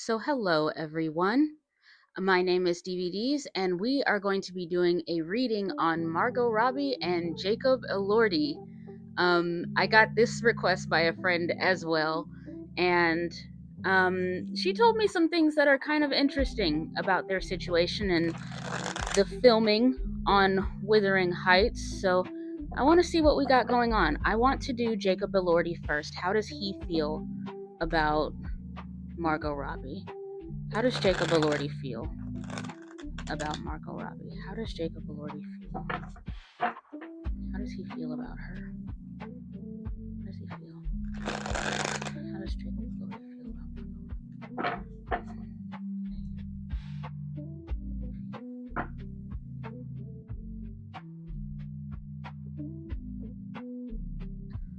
So, hello everyone. My name is DVDs, and we are going to be doing a reading on Margot Robbie and Jacob Elordi. I got this request by a friend as well, and she told me some things that are kind of interesting about their situation and the filming on Withering Heights. So, I want to see what we got going on. I want to do Jacob Elordi first. How does he feel about Margot Robbie? How does Jacob Elordi feel about Margot Robbie? How does Jacob Elordi feel? How does he feel about her? How does he feel? How does Jacob Elordi feel about Margot?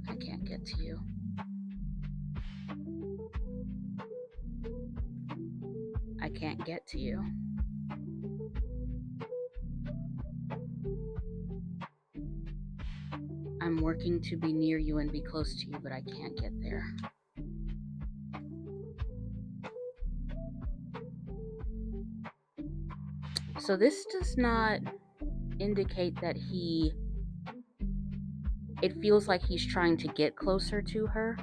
I can't get to you. I can't get to you. I'm working to be near you and be close to you, but I can't get there. So this does not indicate that it feels like he's trying to get closer to her,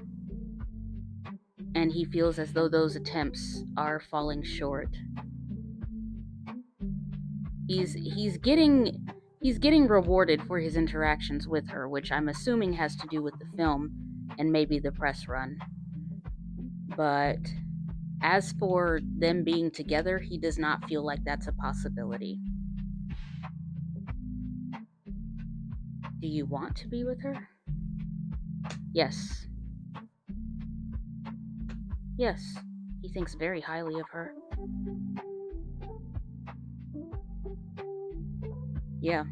and he feels as though those attempts are falling short. He's getting rewarded for his interactions with her, which I'm assuming has to do with the film and maybe the press run. But as for them being together, he does not feel like that's a possibility. Do you want to be with her? Yes. Yes. He thinks very highly of her. Yeah.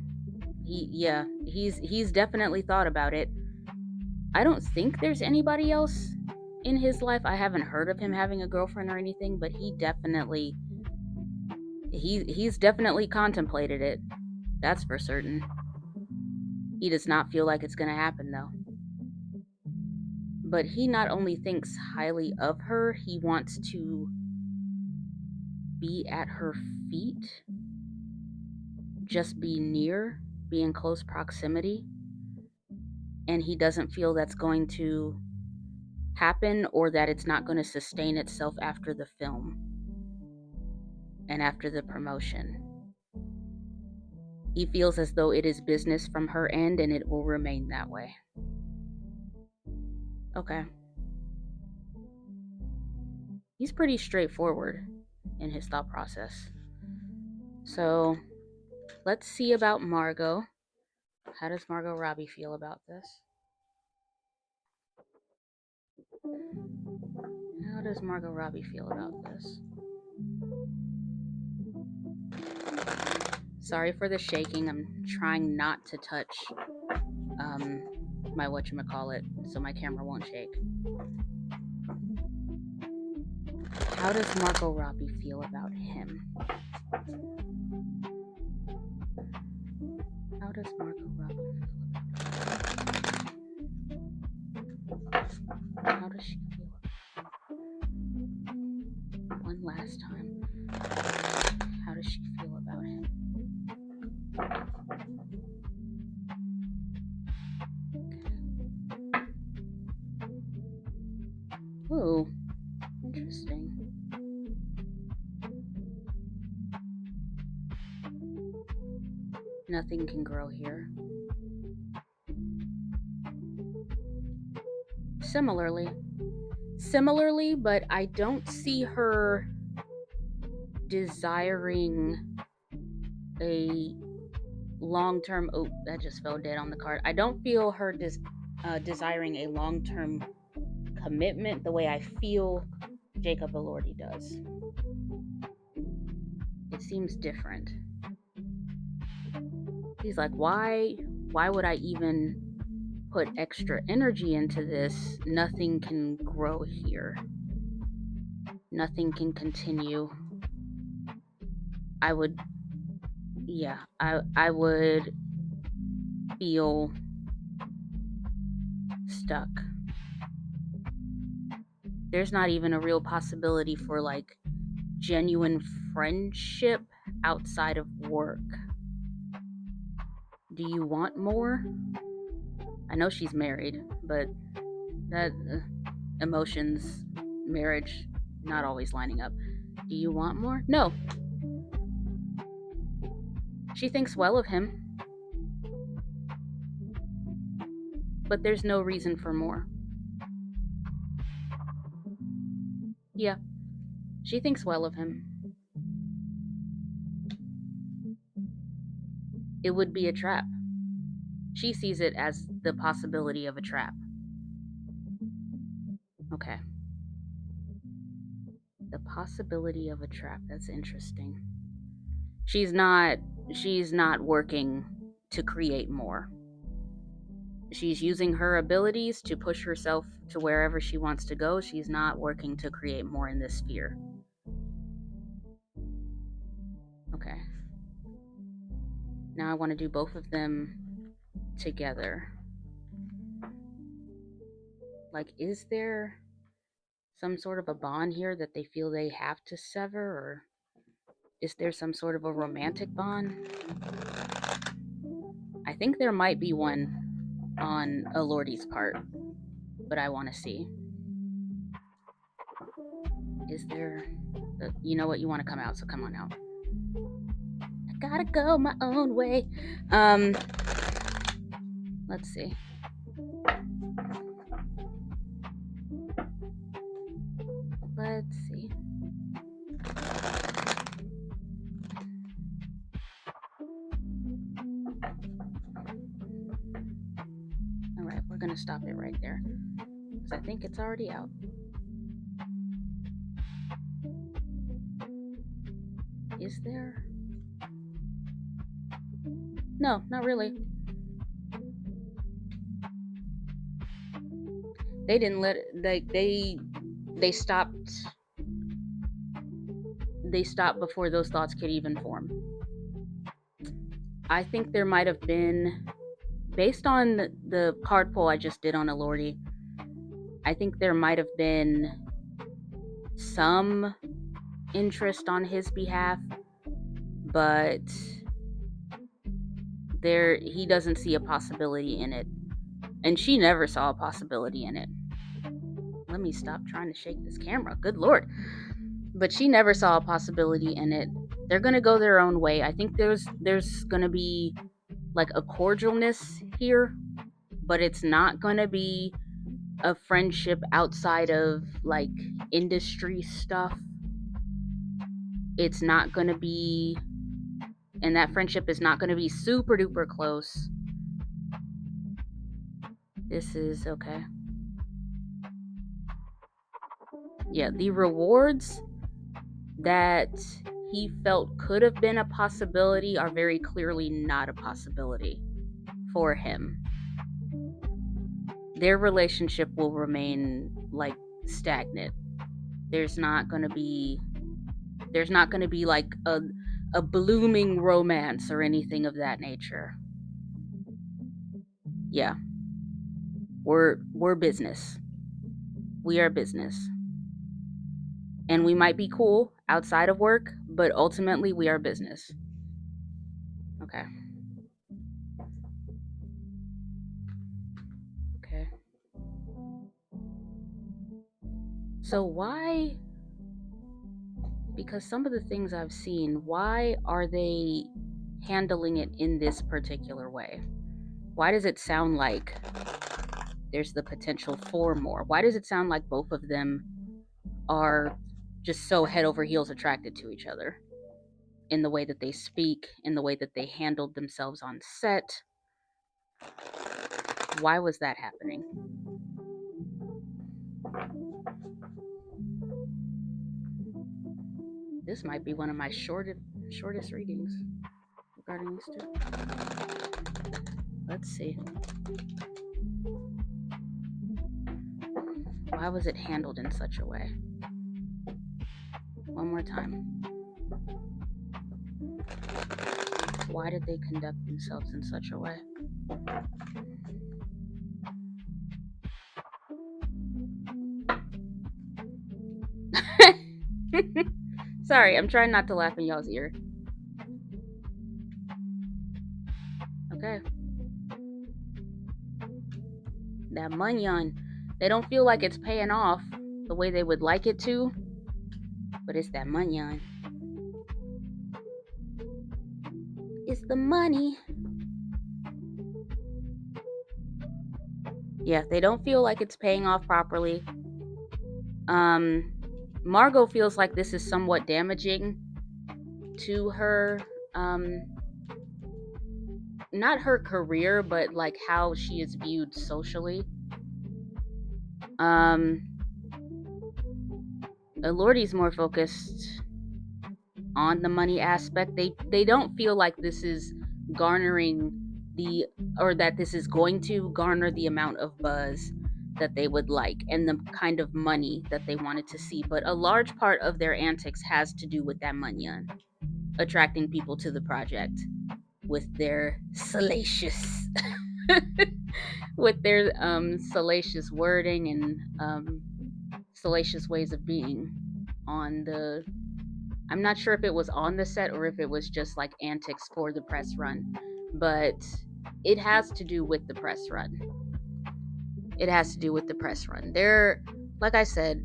He's definitely thought about it. I don't think there's anybody else in his life. I haven't heard of him having a girlfriend or anything, but he's definitely contemplated it. That's for certain. He does not feel like it's going to happen though. But he not only thinks highly of her, he wants to be at her feet, just be near, be in close proximity. And he doesn't feel that's going to happen or that it's not going to sustain itself after the film and after the promotion. He feels as though it is business from her end and it will remain that way. Okay. He's pretty straightforward in his thought process. So, let's see about Margot. How does Margot Robbie feel about this? How does Margot Robbie feel about this? Sorry for the shaking. I'm trying not to touch my whatchamacallit so my camera won't shake. How does Margot Robbie feel about him? How does Margot Robbie feel about him? How does she feel about him? One last time. How does she feel about him? Ooh, interesting. Nothing can grow here. Similarly, but I don't see her desiring a long-term. Oh, that just fell dead on the card. I don't feel her desiring a long-term commitment the way I feel Jacob Elordi does. It seems different. He's like, why would I even put extra energy into this? Nothing can grow here. Nothing can continue. I would feel stuck. There's not even a real possibility for like genuine friendship outside of work. Do you want more? I know she's married, but that emotions, marriage, not always lining up. Do you want more? No. She thinks well of him, but there's no reason for more. Yeah, she thinks well of him. It would be a trap. She sees it as the possibility of a trap. Okay. The possibility of a trap. That's interesting. She's not working to create more. She's using her abilities to push herself to wherever she wants to go. She's not working to create more in this sphere. Okay. Now I want to do both of them together. Like, is there some sort of a bond here that they feel they have to sever, or is there some sort of a romantic bond? I think there might be one on Elordi's part, but I want to see. Is there... You know what? You want to come out, so come on out. I gotta go my own way. Let's see. Let's see. All right, we're gonna stop it right there, because I think it's already out. Is there? No, not really. They didn't let it, they stopped. They stopped before those thoughts could even form. I think there might have been, based on the card pull I just did on Elordi, I think there might have been some interest on his behalf, but he doesn't see a possibility in it. And she never saw a possibility in it. Let me stop trying to shake this camera. Good Lord. But she never saw a possibility in it. They're going to go their own way. I think there's going to be like a cordialness here, but it's not going to be a friendship outside of like industry stuff. It's not going to be, and that friendship is not going to be super duper close. This is okay. Yeah, the rewards that he felt could have been a possibility are very clearly not a possibility for him. Their relationship will remain like stagnant. There's not going to be like a blooming romance or anything of that nature. Yeah. We're business. We are business. And we might be cool outside of work, but ultimately we are business. Okay. Okay. So why, because some of the things I've seen, why are they handling it in this particular way? Why does it sound like there's the potential for more? Why does it sound like both of them are just so head over heels attracted to each other? In the way that they speak, in the way that they handled themselves on set. Why was that happening? This might be one of my shortest readings regarding these two. Let's see. Why was it handled in such a way? One more time. Why did they conduct themselves in such a way? Sorry, I'm trying not to laugh in y'all's ear. Okay. That money, they don't feel like it's paying off the way they would like it to, but it's that money. It's the money. Yeah, they don't feel like it's paying off properly. Margot feels like this is somewhat damaging to her, not her career, but like how she is viewed socially. Elordi's more focused on the money aspect. They don't feel like this is garnering or that this is going to garner the amount of buzz that they would like and the kind of money that they wanted to see. But a large part of their antics has to do with that money, attracting people to the project with their salacious with their salacious wording and salacious ways of being on the I'm not sure if it was on the set or if it was just like antics for the press run, but it has to do with the press run. It has to do with the press run. They're, like I said,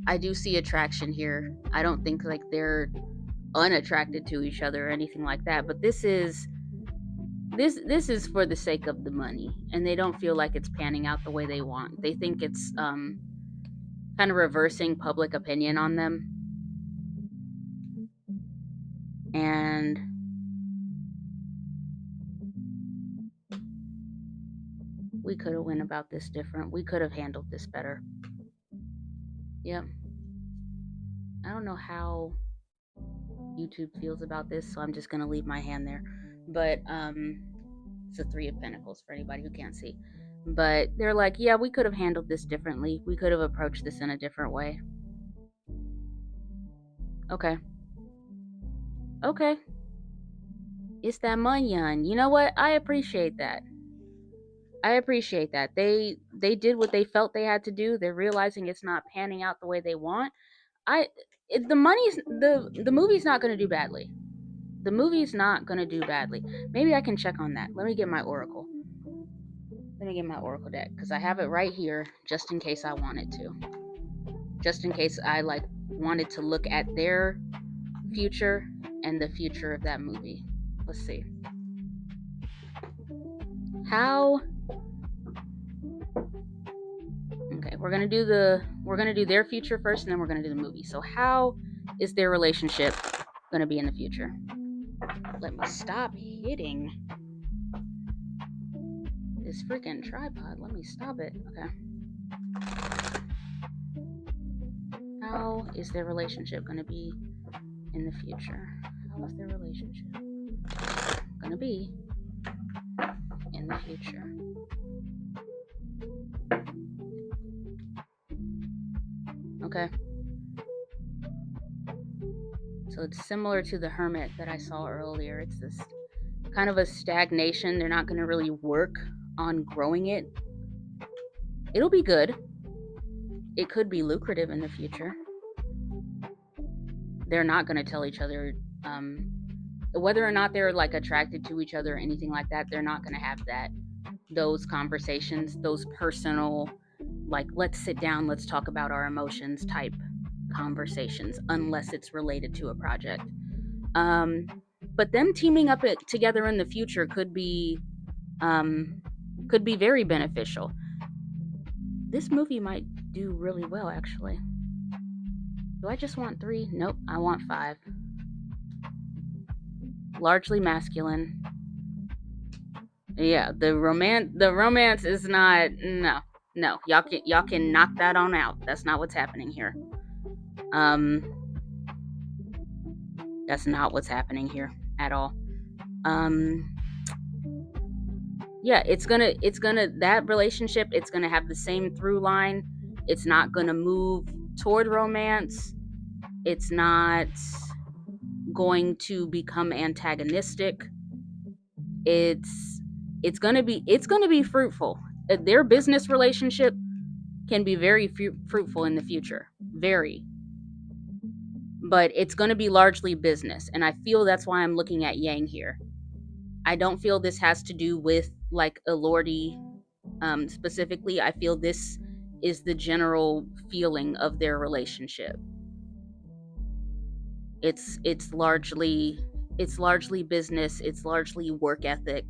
I do see attraction here. I don't think like they're unattracted to each other or anything like that, but this is for the sake of the money, and they don't feel like it's panning out the way they want. They think it's kind of reversing public opinion on them. And we could have went about this different. We could have handled this better. Yep. I don't know how YouTube feels about this, so I'm just gonna leave my hand there. But it's a 3 of Pentacles for anybody who can't see. But they're like, yeah, we could have handled this differently. We could have approached this in a different way. Okay. Okay. It's that money. You know what? I appreciate that. I appreciate that. They did what they felt they had to do. They're realizing it's not panning out the way they want. The movie's not going to do badly. The movie's not going to do badly. Maybe I can check on that. Let me get my oracle. Let me get my oracle deck because I have it right here just in case I wanted to. Just in case I like wanted to look at their future and the future of that movie. Let's see. How Okay, we're gonna do their future first, and then we're gonna do the movie. So how is their relationship gonna be in the future? Let me stop hitting this freaking tripod. Let me stop it. Okay. How is their relationship gonna be in the future? How is their relationship gonna be in the future? Okay. So it's similar to the Hermit that I saw earlier. It's this kind of a stagnation. They're not going to really work on growing it. It'll be good. It could be lucrative in the future. They're not going to tell each other whether or not they're like attracted to each other or anything like that. They're not going to have those conversations, those personal, like, let's sit down, let's talk about our emotions type conversations, unless it's related to a project. But them teaming up together in the future could be very beneficial. This movie might do really well, actually. Do I just want 3? Nope, I want 5. Largely masculine. Yeah, the romance is not. No. Y'all can knock that on out. That's not what's happening here. That's not what's happening here at all. Yeah, it's gonna that relationship, it's gonna have the same through line. It's not gonna move toward romance. It's not going to become antagonistic. It's gonna be fruitful. Their business relationship can be very fruitful in the future. Very. but it's going to be largely business, and I feel that's why I'm looking at Yang here. I don't feel this has to do with like Elordi specifically. I feel this is the general feeling of their relationship. It's largely business, it's largely work ethic.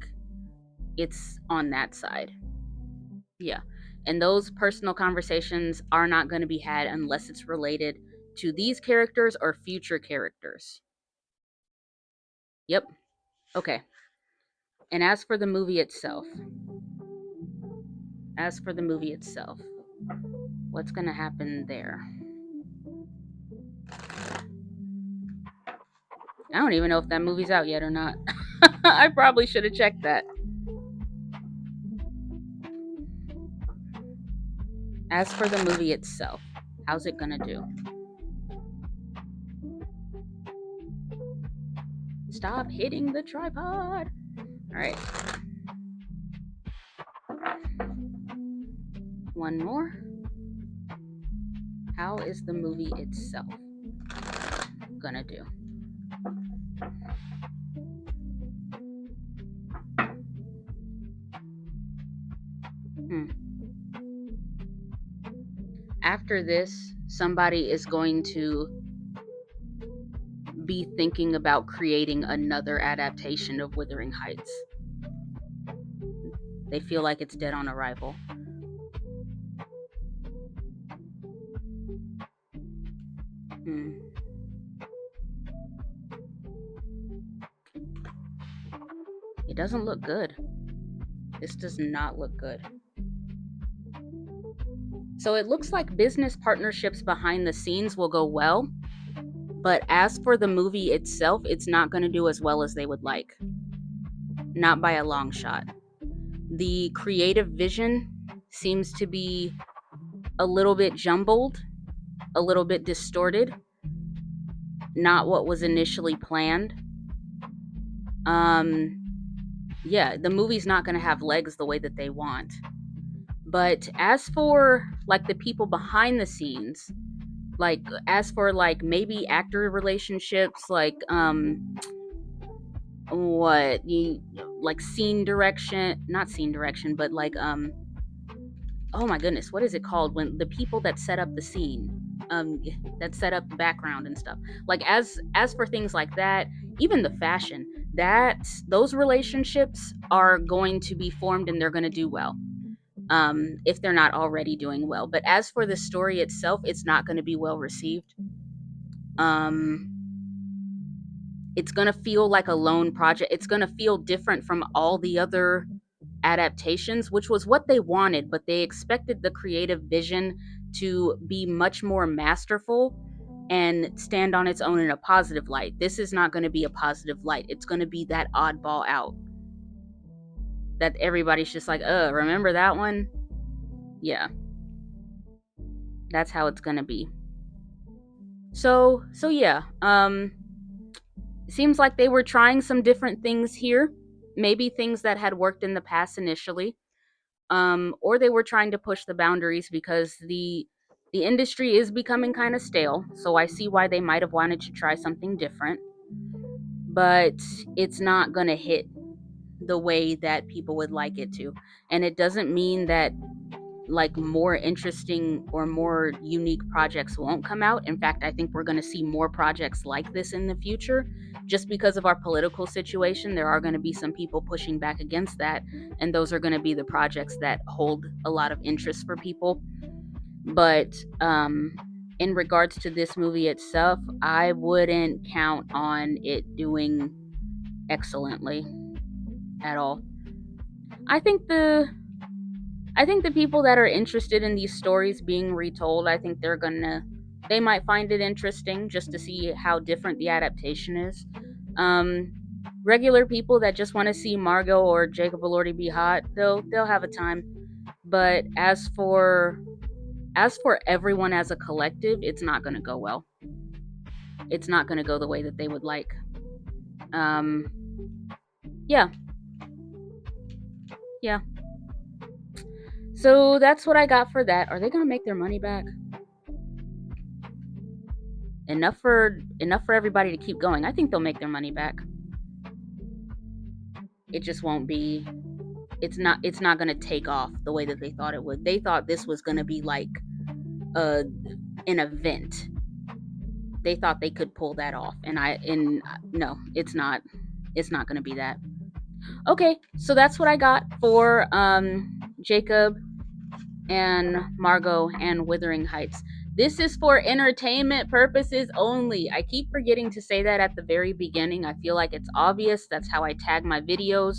It's on that side. Yeah. And those personal conversations are not going to be had unless it's related to these characters or future characters. Yep. Okay. And as for the movie itself, what's going to happen there? I don't even know if that movie's out yet or not. I probably should have checked that. As for the movie itself, how's it going to do? Stop hitting the tripod. All right. One more. How is the movie itself gonna do? After this, somebody is going to be thinking about creating another adaptation of Withering Heights. They feel like it's dead on arrival. It doesn't look good. This does not look good. So it looks like business partnerships behind the scenes will go well, but as for the movie itself, it's not going to do as well as they would like. Not by a long shot. The creative vision seems to be a little bit jumbled, a little bit distorted, not what was initially planned. Yeah, the movie's not going to have legs the way that they want. But as for like the people behind the scenes, like as for like maybe actor relationships, like what you like scene direction, not scene direction, but like oh my goodness, what is it called when the people that set up the scene, that set up the background and stuff, like as for things like that, even the fashion, that those relationships are going to be formed and they're going to do well, if they're not already doing well. But as for the story itself, it's not going to be well received. It's going to feel like a lone project. It's going to feel different from all the other adaptations, which was what they wanted, but they expected the creative vision to be much more masterful and stand on its own in a positive light. This is not going to be a positive light. It's going to be that oddball out that everybody's just like, remember that one? Yeah. That's how it's going to be. So yeah. It seems like they were trying some different things here. Maybe things that had worked in the past initially. Or they were trying to push the boundaries because the industry is becoming kind of stale. So I see why they might have wanted to try something different, but it's not going to hit the way that people would like it to. And it doesn't mean that like more interesting or more unique projects won't come out. In fact, I think we're going to see more projects like this in the future. Just because of our political situation, there are going to be some people pushing back against that, and those are going to be the projects that hold a lot of interest for people. But in regards to this movie itself, I wouldn't count on it doing excellently at all. I think the people that are interested in these stories being retold, I think they might find it interesting just to see how different the adaptation is. Regular people that just want to see Margot or Jacob Elordi be hot, they'll have a time. But as for everyone as a collective, it's not going to go well. It's not going to go the way that they would like. Yeah. Yeah. So that's what I got for that. Are they going to make their money back? enough for everybody to keep going. I think they'll make their money back. It just won't be. It's not going to take off the way that they thought it would. They thought this was going to be like an event. They thought they could pull that off, and no, it's not. It's not going to be that. Okay, so that's what I got for Jacob and Margot and Withering Heights. This is for entertainment purposes only. I keep forgetting to say that at the very beginning. I feel like it's obvious. That's how I tag my videos.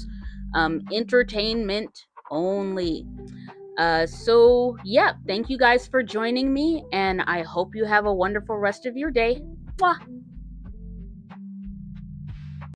Entertainment only. So yeah, thank you guys for joining me, and I hope you have a wonderful rest of your day. Mwah!